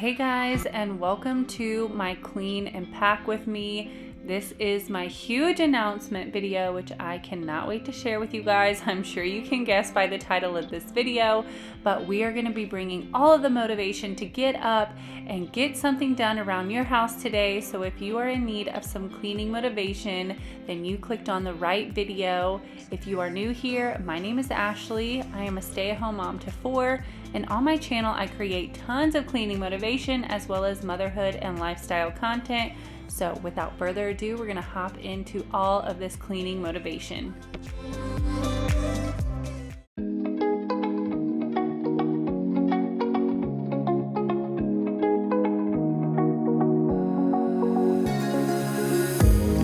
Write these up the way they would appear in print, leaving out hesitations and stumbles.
Hey guys, and welcome to my clean and pack with me. This is my huge announcement video, which I cannot wait to share with you guys. I'm sure you can guess by the title of this video, but we are going to be bringing all of the motivation to get up and get something done around your house today. So if you are in need of some cleaning motivation, then you clicked on the right video. If you are new here, my name is Ashley. I am a stay-at-home mom to 4, and on my channel I create tons of cleaning motivation as well as motherhood and lifestyle content. So without further ado, we're gonna hop into all of this cleaning motivation.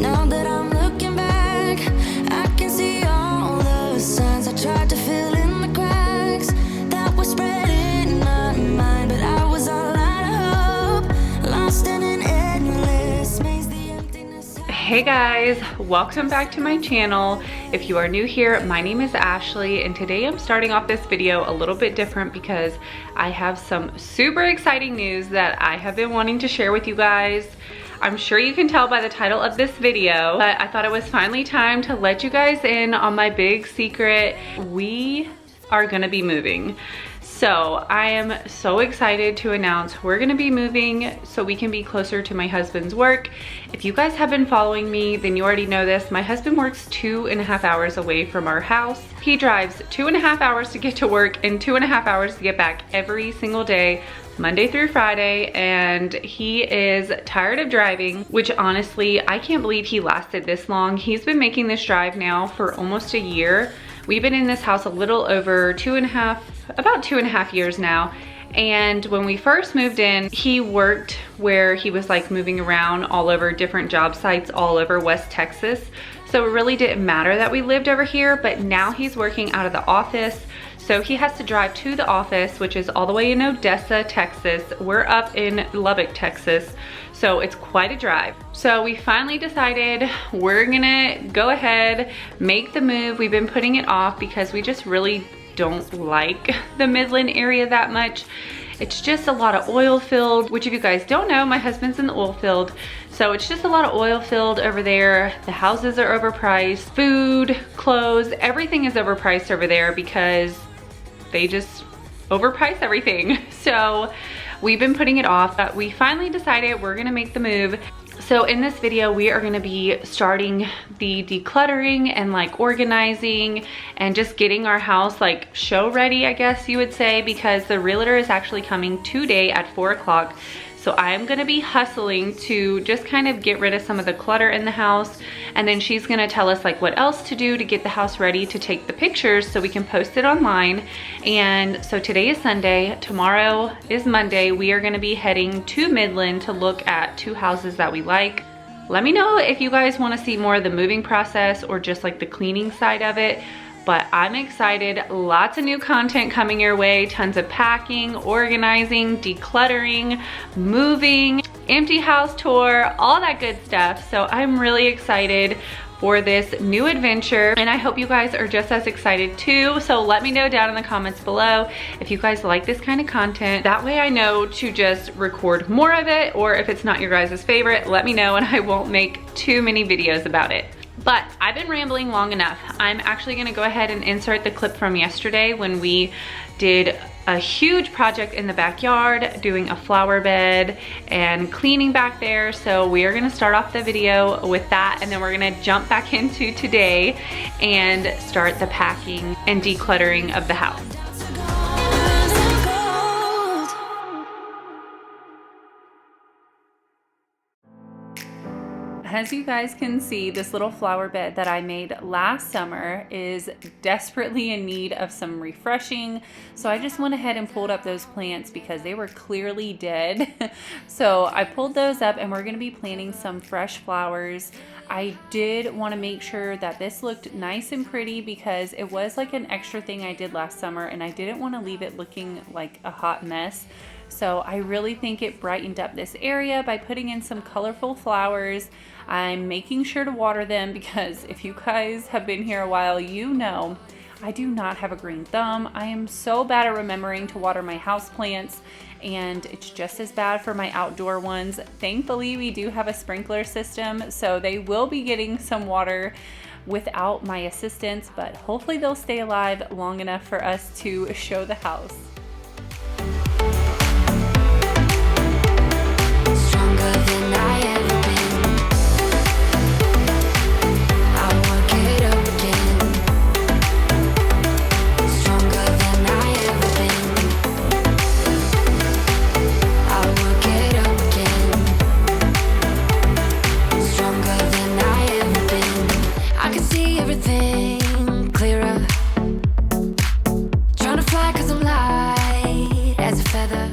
Now that I'm looking back, I can see all the signs I tried to fill in the cracks that were spread in my mind, but I was all out of hope, lost in an endless maze, the emptiness. Hey guys, welcome back to my channel. If you are new here, my name is Ashley, and today I'm starting off this video a little bit different because I have some super exciting news that I have been wanting to share with you guys. I'm sure you can tell by the title of this video, but I thought it was finally time to let you guys in on my big secret. We are gonna be moving. So I am so excited to announce we're gonna be moving so we can be closer to my husband's work. If you guys have been following me, then you already know this. My husband works 2.5 hours away from our house. He drives 2.5 hours to get to work and 2.5 hours to get back every single day, Monday through Friday, and he is tired of driving, which honestly, I can't believe he lasted this long. He's been making this drive now for almost a year. We've been in this house a little over about 2.5 years now. And when we first moved in, he worked where he was like moving around all over different job sites all over West Texas. So it really didn't matter that we lived over here, but now he's working out of the office. So he has to drive to the office, which is all the way in Odessa, Texas. We're up in Lubbock, Texas. So it's quite a drive. So we finally decided we're gonna go ahead, make the move. We've been putting it off because we just really don't like the Midland area that much. It's just a lot of oil field, which if you guys don't know, my husband's in the oil field. So it's just a lot of oil field over there. The houses are overpriced, food, clothes, everything is overpriced over there because they just overprice everything. So we've been putting it off, but we finally decided we're gonna make the move. So in this video, we are gonna be starting the decluttering and like organizing and just getting our house like show ready, I guess you would say, because the realtor is actually coming today at 4 o'clock. So I am gonna be hustling to just kind of get rid of some of the clutter in the house. And then she's gonna tell us like what else to do to get the house ready to take the pictures so we can post it online. And so today is Sunday, tomorrow is Monday. We are gonna be heading to Midland to look at 2 houses that we like. Let me know if you guys wanna see more of the moving process or just like the cleaning side of it. But I'm excited, lots of new content coming your way, tons of packing, organizing, decluttering, moving, empty house tour, all that good stuff. So I'm really excited for this new adventure, and I hope you guys are just as excited too. So let me know down in the comments below if you guys like this kind of content. That way I know to just record more of it, or if it's not your guys' favorite, let me know and I won't make too many videos about it. But I've been rambling long enough. I'm actually gonna go ahead and insert the clip from yesterday when we did a huge project in the backyard, doing a flower bed and cleaning back there. So we are gonna start off the video with that, and then we're gonna jump back into today and start the packing and decluttering of the house. As you guys can see, this little flower bed that I made last summer is desperately in need of some refreshing. So I just went ahead and pulled up those plants because they were clearly dead. So I pulled those up, and we're gonna be planting some fresh flowers. I did want to make sure that this looked nice and pretty because it was like an extra thing I did last summer, and I didn't want to leave it looking like a hot mess. So I really think it brightened up this area by putting in some colorful flowers. I'm making sure to water them because if you guys have been here a while, you know I do not have a green thumb. I am so bad at remembering to water my houseplants, and it's just as bad for my outdoor ones. Thankfully, we do have a sprinkler system, so they will be getting some water without my assistance, but hopefully they'll stay alive long enough for us to show the house. Stronger than I ever been. I work it up again. Stronger than I ever been. I work it up again. Stronger than I ever been. I can see everything clearer. Trying to fly 'cause I'm light as a feather.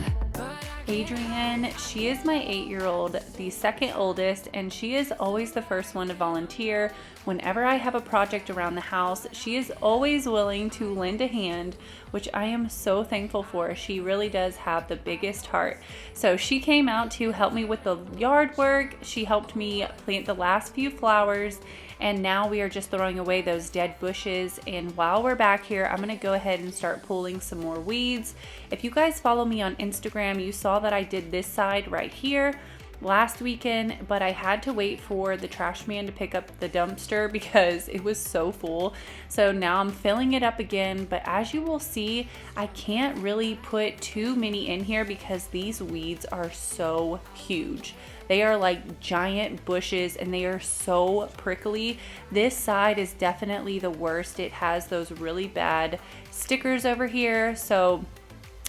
Adrienne, she is my 8-year-old, the second oldest, and she is always the first one to volunteer. Whenever I have a project around the house, she is always willing to lend a hand, which I am so thankful for. She really does have the biggest heart. So she came out to help me with the yard work. She helped me plant the last few flowers, and now we are just throwing away those dead bushes. And while we're back here, I'm gonna go ahead and start pulling some more weeds. If you guys follow me on Instagram, you saw that I did this side right here last weekend, but I had to wait for the trash man to pick up the dumpster because it was so full. So now I'm filling it up again, but as you will see, I can't really put too many in here because these weeds are so huge. They are like giant bushes and they are so prickly. This side is definitely the worst. It has those really bad stickers over here. So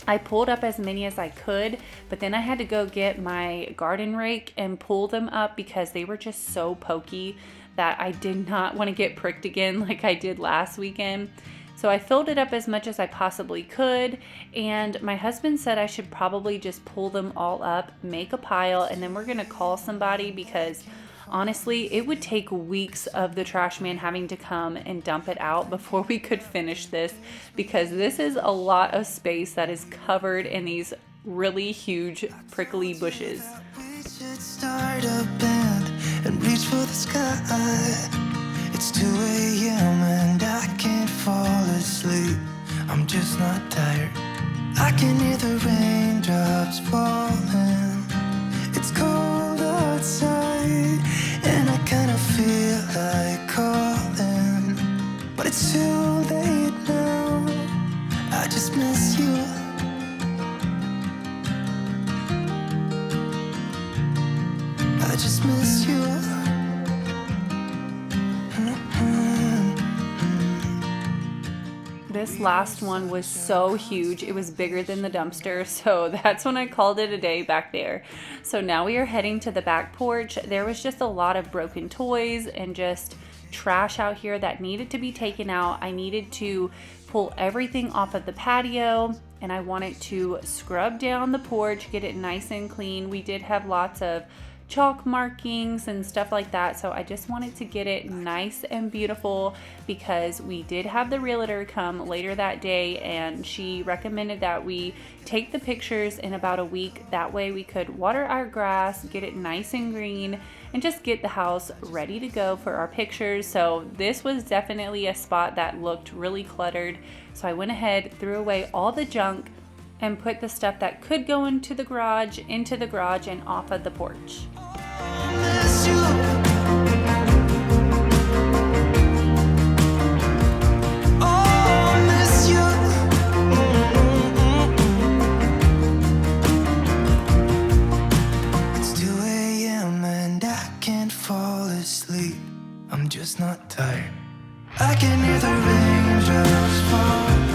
I pulled up as many as I could, but then I had to go get my garden rake and pull them up because they were just so pokey that I did not want to get pricked again like I did last weekend. So I filled it up as much as I possibly could, and my husband said I should probably just pull them all up, make a pile, and then we're gonna call somebody because honestly, it would take weeks of the trash man having to come and dump it out before we could finish this, because this is a lot of space that is covered in these really huge prickly bushes. We should start a band and reach for the sky. It's 2 a.m. and I can't fall asleep. I'm just not tired. I can hear the raindrops falling. It's cold outside and I kind of feel like calling, but it's too late now. I just miss you. I just miss you. This last one was so huge. It was bigger than the dumpster, so that's when I called it a day back there. So now we are heading to the back porch. There was just a lot of broken toys and just trash out here that needed to be taken out. I needed to pull everything off of the patio, and I wanted to scrub down the porch, get it nice and clean. We did have lots of chalk markings and stuff like that, so I just wanted to get it nice and beautiful because we did have the realtor come later that day and she recommended that we take the pictures in about a week. That way we could water our grass, get it nice and green, and just get the house ready to go for our pictures. So this was definitely a spot that looked really cluttered, so I went ahead, threw away all the junk, and put the stuff that could go into the garage and off of the porch. Miss you. Oh, miss you. It's 2 a.m. and I can't fall asleep. I'm just not tired. I can hear the raindrops falling.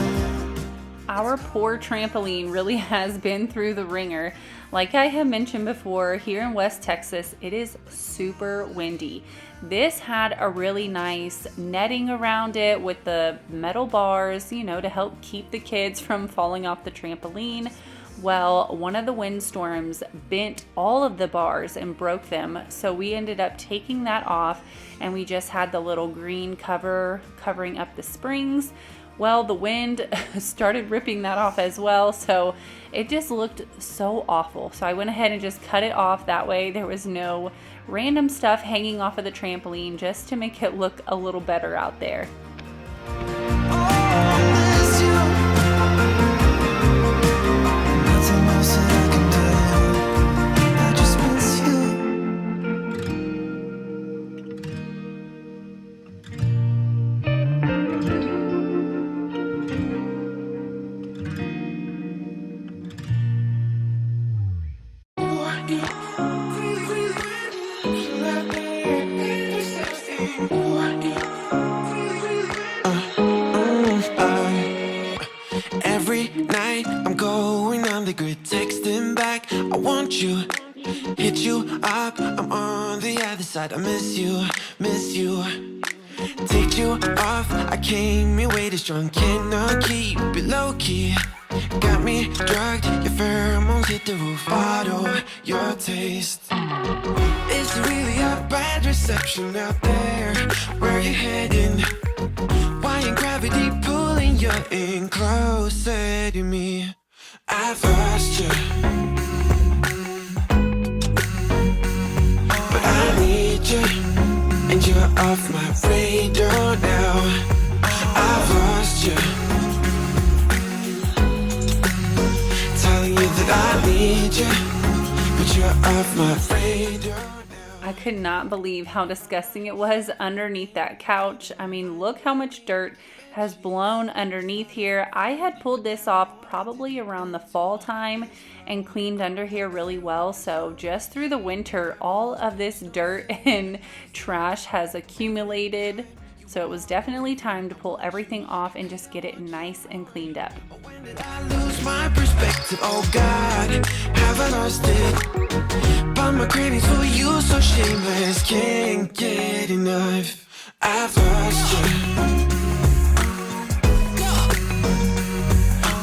Our poor trampoline really has been through the ringer. Like I have mentioned before, here in West Texas, it is super windy. This had a really nice netting around it with the metal bars, you know, to help keep the kids from falling off the trampoline. Well, one of the windstorms bent all of the bars and broke them, so we ended up taking that off and we just had the little green cover covering up the springs. Well, the wind started ripping that off as well, so it just looked so awful. So I went ahead and just cut it off. That way there was no random stuff hanging off of the trampoline, just to make it look a little better out there. Oh, Every night I'm going on the grid, texting back, I want you, hit you up, I'm on the other side, I miss you, miss you. Take you off, I came in way too strong, cannot keep it low key. Got me drugged, your pheromones hit the roof, bottle your taste. It's really a bad reception out there, where you heading? Why ain't gravity pulling you in closer to me? I've lost you, but I need you, and you're off my radar now. I've lost you, telling you that I need you, but you're off my radar now. I could not believe how disgusting it was underneath that couch. I mean, look how much dirt has blown underneath here. I had pulled this off probably around the fall time and cleaned under here really well. So just through the winter, all of this dirt and trash has accumulated. So it was definitely time to pull everything off and just get it nice and cleaned up. When did I lose my perspective? Oh God, have I lost it? But my cravings for you so shameless, can't get enough. I've lost you,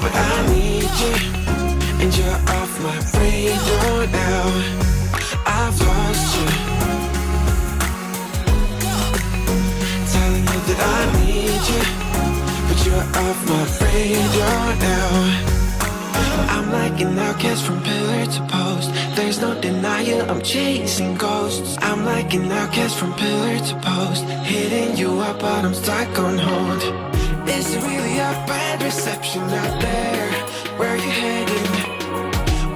but I need you, and you're off my radar now. I've lost you, telling you that I need you, but you're off my radar now. I'm like an outcast from pillar to post. There's no denial, I'm chasing ghosts. I'm like an outcast from pillar to post, hitting you up but I'm stuck on hold. It's really a bad reception out there, where you heading?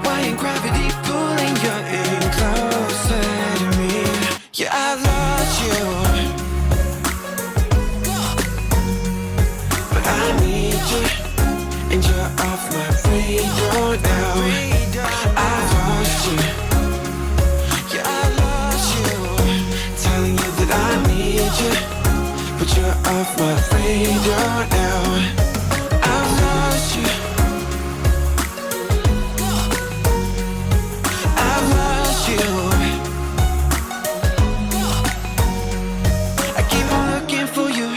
Why ain't gravity pulling you in closer to me? Yeah, I've lost you, but I need you, and you're off my radar now. I've lost you, yeah, I lost you, telling you that I need you, but you're off my radar now. I've lost you, I've lost you, I keep on looking for you.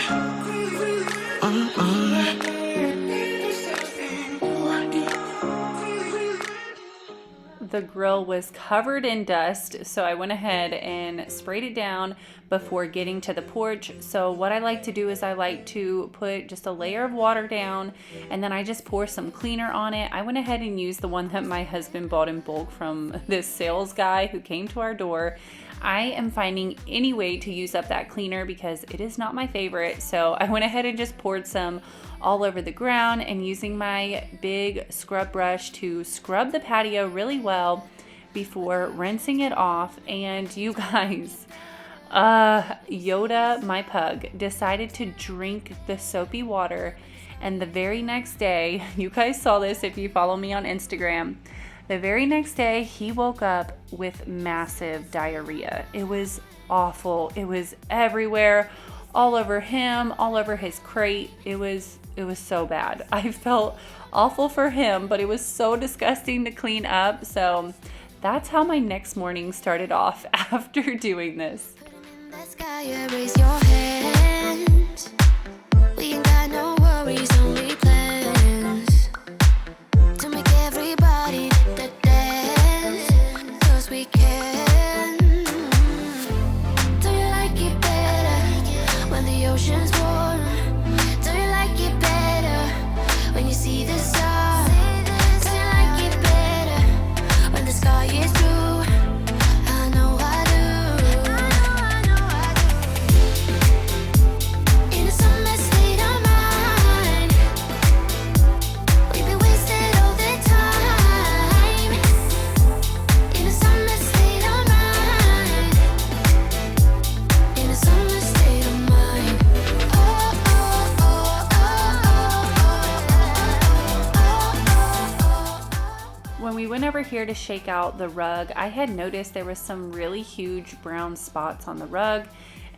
The grill was covered in dust, so I went ahead and sprayed it down before getting to the porch. So what I like to do is I like to put just a layer of water down, and then I just pour some cleaner on it. I went ahead and used the one that my husband bought in bulk from this sales guy who came to our door. I am finding any way to use up that cleaner because it is not my favorite. So I went ahead and just poured some all over the ground, and using my big scrub brush to scrub the patio really well before rinsing it off. And you guys, Yoda, my pug, decided to drink the soapy water, and the very next day, you guys saw this if you follow me on Instagram, the very next day he woke up with massive diarrhea. It was awful. It was everywhere, all over him, all over his crate. It was so bad. I felt awful for him, but it was so disgusting to clean up. So that's how my next morning started off after doing this. Let's go, you raise your hands. We ain't got no worries, only plans to make everybody dance, 'cause we can. Do you like it better when the ocean's warm? Do you like it better when you see the sun? Do you like it better when the sky is blue? I know I do. here to shake out the rug, I had noticed there was some really huge brown spots on the rug,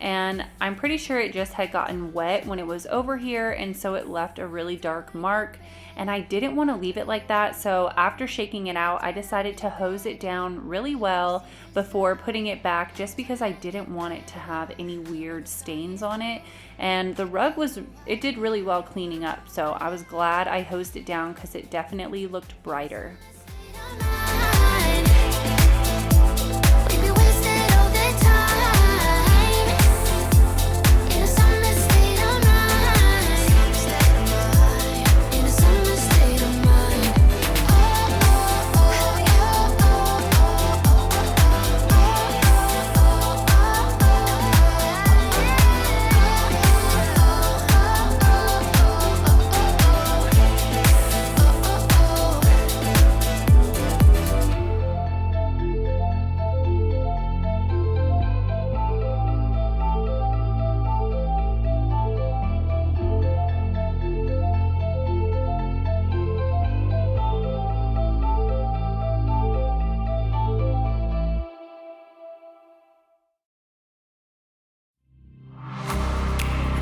and I'm pretty sure it just had gotten wet when it was over here, and so it left a really dark mark, and I didn't want to leave it like that. So after shaking it out, I decided to hose it down really well before putting it back, just because I didn't want it to have any weird stains on it. And the rug it did really well cleaning up, so I was glad I hosed it down because it definitely looked brighter.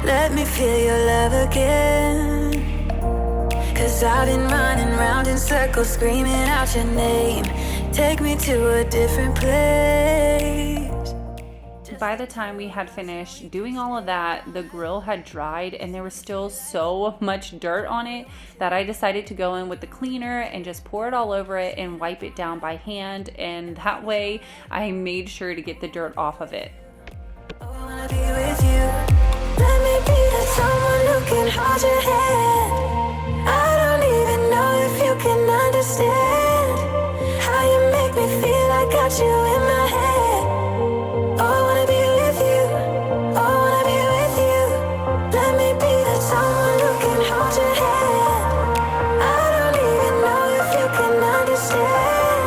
Let me feel your love again, 'cause I've been running round in circles screaming out your name. Take me to a different place. By the time we had finished doing all of that, the grill had dried and there was still so much dirt on it that I decided to go in with the cleaner and just pour it all over it and wipe it down by hand, and that way I made sure to get the dirt off of it. I wanna be with you. Let me be the someone who can hold your hand. I don't even know if you can understand how you make me feel. I got you in my head. Oh, I wanna be with you. Oh, I wanna be with you. Let me be the someone who can hold your hand. I don't even know if you can understand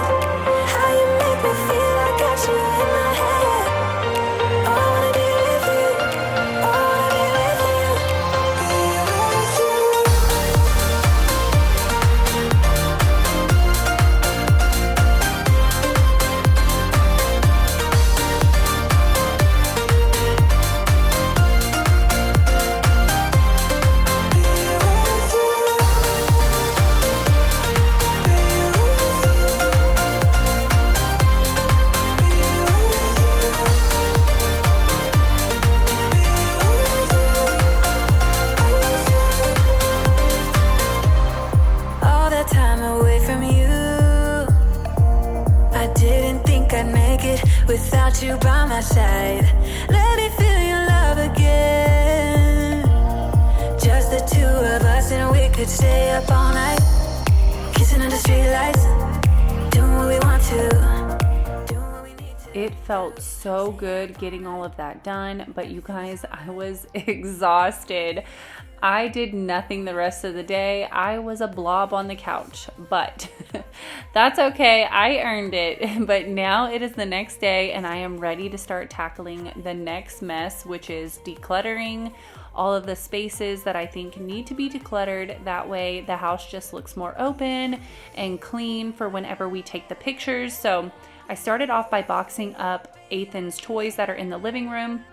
how you make me feel. I got you in my head. Oh, I wanna be with you. Oh, I wanna be with you. All that time away from you, I didn't think I'd make it without you by my side. Let me feel your love again. Just the two of us, and we could stay up all night, kissing under streetlights, doing what we want to, doing what we need to. It felt so good getting all of that done, but you guys, I was exhausted. I did nothing the rest of the day. I was a blob on the couch, but that's okay. I earned it. But now it is the next day and I am ready to start tackling the next mess, which is decluttering all of the spaces that I think need to be decluttered. That way the house just looks more open and clean for whenever we take the pictures. So I started off by boxing up Ethan's toys that are in the living room.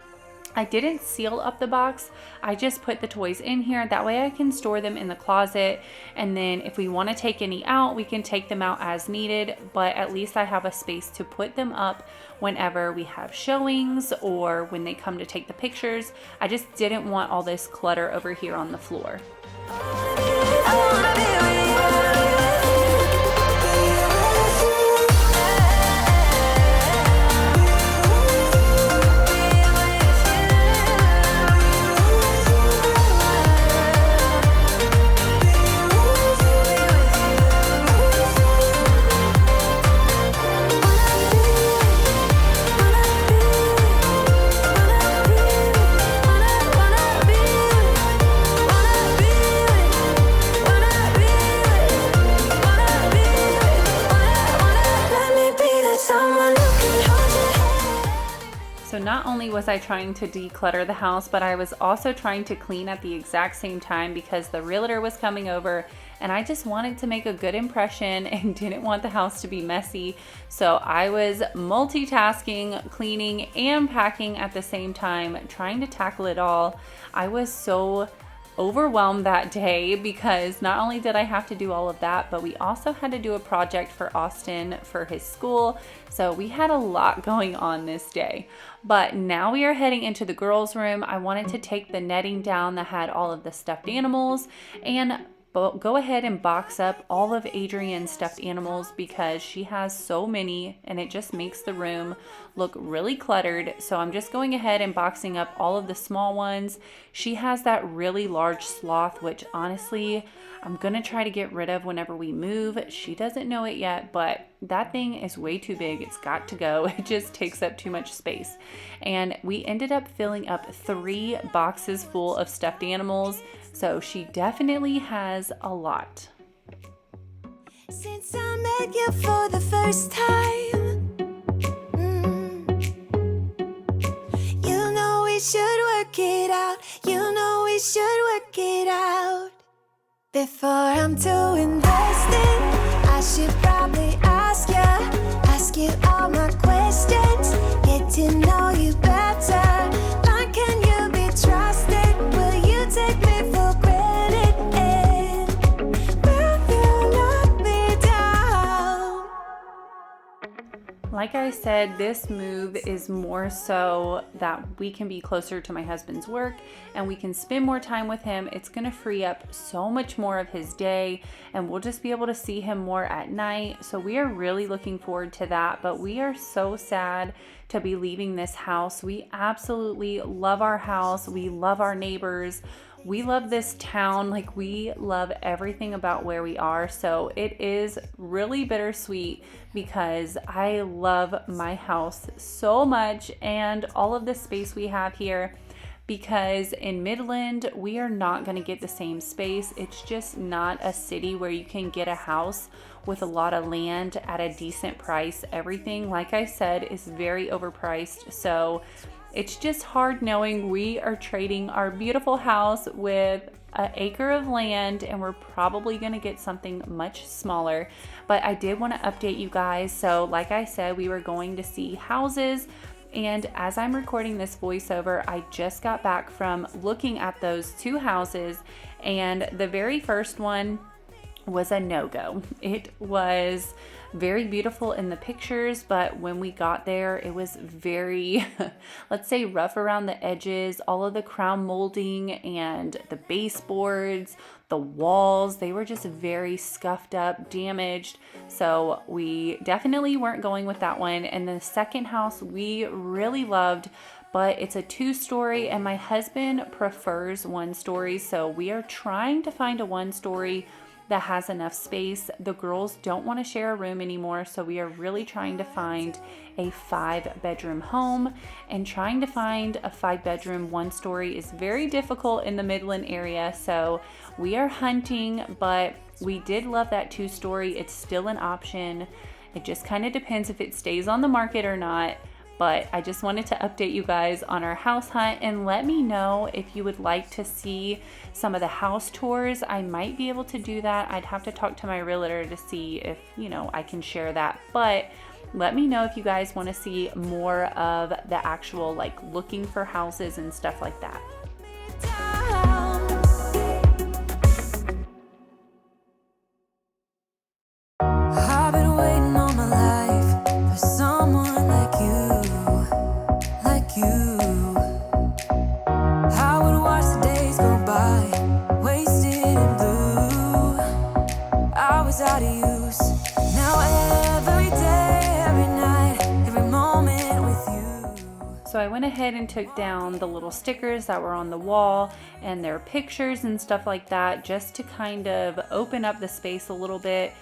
I didn't seal up the box. I just put the toys in here. That way I can store them in the closet. And then if we want to take any out, we can take them out as needed. But at least I have a space to put them up whenever we have showings or when they come to take the pictures. I just didn't want all this clutter over here on the floor. I wanna be with you. So not only was I trying to declutter the house, but I was also trying to clean at the exact same time because the realtor was coming over and I just wanted to make a good impression and didn't want the house to be messy. So I was multitasking, cleaning and packing at the same time, trying to tackle it all. I was so overwhelmed that day because not only did I have to do all of that, but we also had to do a project for Austin for his school. So we had a lot going on this day. But now we are heading into the girls' room. I wanted to take the netting down that had all of the stuffed animals and go ahead and box up all of Adrian's stuffed animals because she has so many and it just makes the room look really cluttered. So I'm just going ahead and boxing up all of the small ones. She has that really large sloth, which honestly, I'm gonna try to get rid of whenever we move. She doesn't know it yet, but that thing is way too big. It's got to go. It just takes up too much space. And we ended up filling up 3 boxes full of stuffed animals. So she definitely has a lot. Since I met you for the first time, you know we should work it out. You know we should work it out. Before I'm too invested, I should probably ask you all my questions, get to know you better. Like, can you be trusted? Will you take me for granted? Will you let me down? Like I said, this move is more so that we can be closer to my husband's work and we can spend more time with him. It's going to free up so much more of his day and we'll just be able to see him more at night. So we are really looking forward to that, but we are so sad to be leaving this house. We absolutely love our house. We love our neighbors. We love this town. Like, we love everything about where we are. So it is really bittersweet because I love my house so much and all of the space we have here, because in Midland, we are not going to get the same space. It's just not a city where you can get a house with a lot of land at a decent price. Everything, like I said, is very overpriced. So it's just hard knowing we are trading our beautiful house with an acre of land and we're probably going to get something much smaller. But I did want to update you guys. So like I said, we were going to see houses, and as I'm recording this voiceover, I just got back from looking at those 2 houses, and the very first one was a no-go. It was very beautiful in the pictures, but when we got there, it was very, let's say, rough around the edges. All of the crown molding and the baseboards, the walls, they were just very scuffed up, damaged. So we definitely weren't going with that one. And the second house we really loved, but it's a 2-story and my husband prefers 1-story. So we are trying to find a 1-story that has enough space. The girls don't want to share a room anymore, so we are really trying to find a 5-bedroom home, and trying to find a 5-bedroom 1-story is very difficult in the Midland area. So we are hunting, but we did love that 2-story. It's still an option. It just kind of depends if it stays on the market or not. But I just wanted to update you guys on our house hunt, and let me know if you would like to see some of the house tours. I might be able to do that. I'd have to talk to my realtor to see if, I can share that. But let me know if you guys want to see more of the actual, looking for houses and stuff like that. I've been waiting all my life for someone like you. I would watch the days go by, wasted in blue. I was out of use. Now every day, every night, every moment with you. So I went ahead and took down the little stickers that were on the wall and their pictures and stuff like that, just to kind of open up the space a little bit.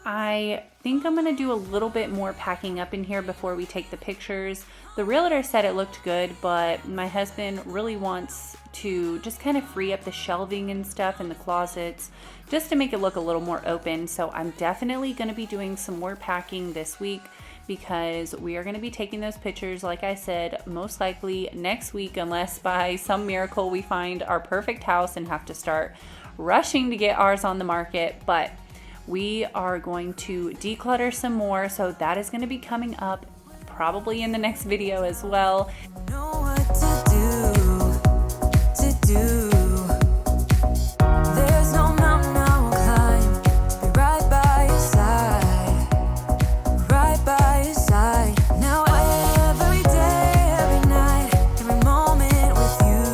I think I'm going to do a little bit more packing up in here before we take the pictures. The realtor said it looked good, but my husband really wants to just kind of free up the shelving and stuff in the closets just to make it look a little more open. So I'm definitely going to be doing some more packing this week, because we are going to be taking those pictures, like I said, most likely next week, unless by some miracle we find our perfect house and have to start rushing to get ours on the market, but we are going to declutter some more, so that is going to be coming up probably in the next video as well. Know what to do. There's no mountain I won't climb to be right by your side, right by your side. Now every day, every night, every moment with you,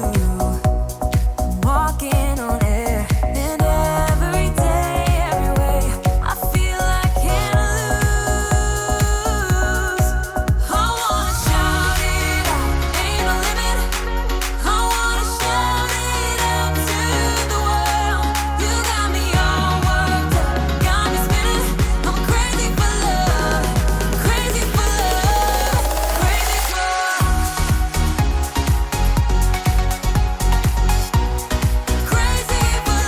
I'm walking on air. And every day, every way, I feel I can't lose. I wanna shout it out, ain't no limit. I wanna shout it out to the world. You got me all worked up, got me spinning. I'm crazy for love, crazy for love, crazy for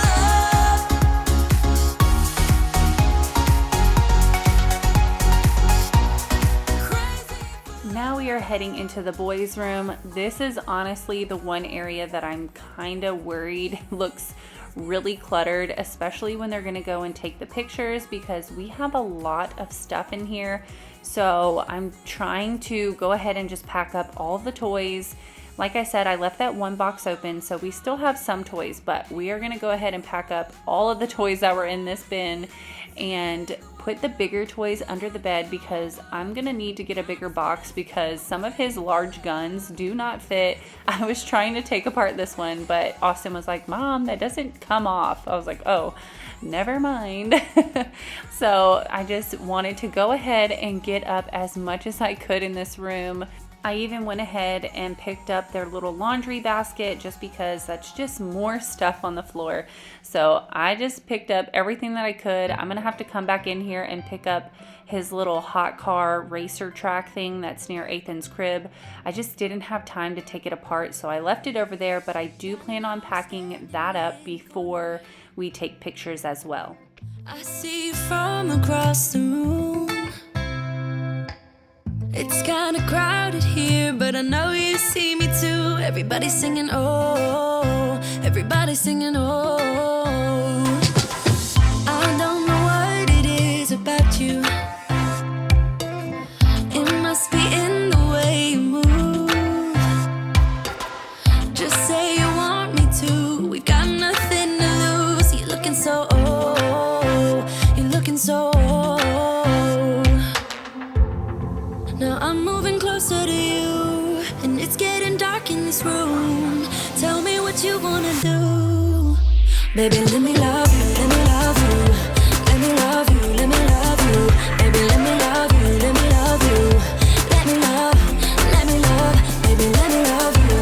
Now we are heading into the boys' room. This is honestly the one area that I'm kind of worried looks really cluttered, especially when they're going to go and take the pictures, because we have a lot of stuff in here. So I'm trying to go ahead and just pack up all the toys. Like I said, I left that one box open, so we still have some toys, but we are going to go ahead and pack up all of the toys that were in this bin and put the bigger toys under the bed, because I'm gonna need to get a bigger box because some of his large guns do not fit. I was trying to take apart this one, but Austin was like, "Mom, that doesn't come off." I was like, "Oh, never mind." So I just wanted to go ahead and get up as much as I could in this room. I even went ahead and picked up their little laundry basket just because that's just more stuff on the floor. So I just picked up everything that I could. I'm gonna have to come back in here and pick up his little hot car racer track thing that's near Ethan's crib. I just didn't have time to take it apart, so I left it over there, but I do plan on packing that up before we take pictures as well. I see you from across the room. It's kinda crowded here, but I know you see me too. Everybody's singing, oh, everybody's singing, oh. I don't know what it is about you. It must be in the way you move. Just say you want me to. We got nothing to lose. You're looking so old. You're looking so old. Now I'm moving closer to you, and it's getting dark in this room. Tell me what you wanna do. Baby, let me love you, let me love you. Let me love you, let me love you. Baby, let me love you, let me love you. Let me love, baby, let me love you.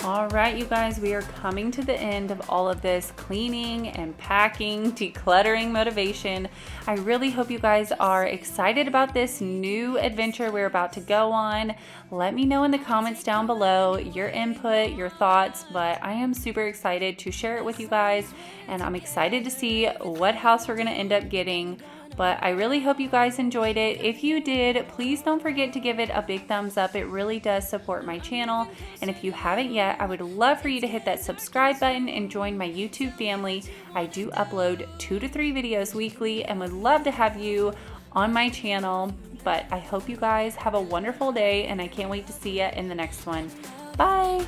All right, you guys, we are coming to the end of all of this cleaning and packing, decluttering motivation. I really hope you guys are excited about this new adventure we're about to go on. Let me know in the comments down below your input, your thoughts, but I am super excited to share it with you guys, and I'm excited to see what house we're gonna end up getting. But I really hope you guys enjoyed it. If you did, please don't forget to give it a big thumbs up. It really does support my channel. And if you haven't yet, I would love for you to hit that subscribe button and join my YouTube family. I do upload 2 to 3 videos weekly and would love to have you on my channel. But I hope you guys have a wonderful day, and I can't wait to see you in the next one. Bye.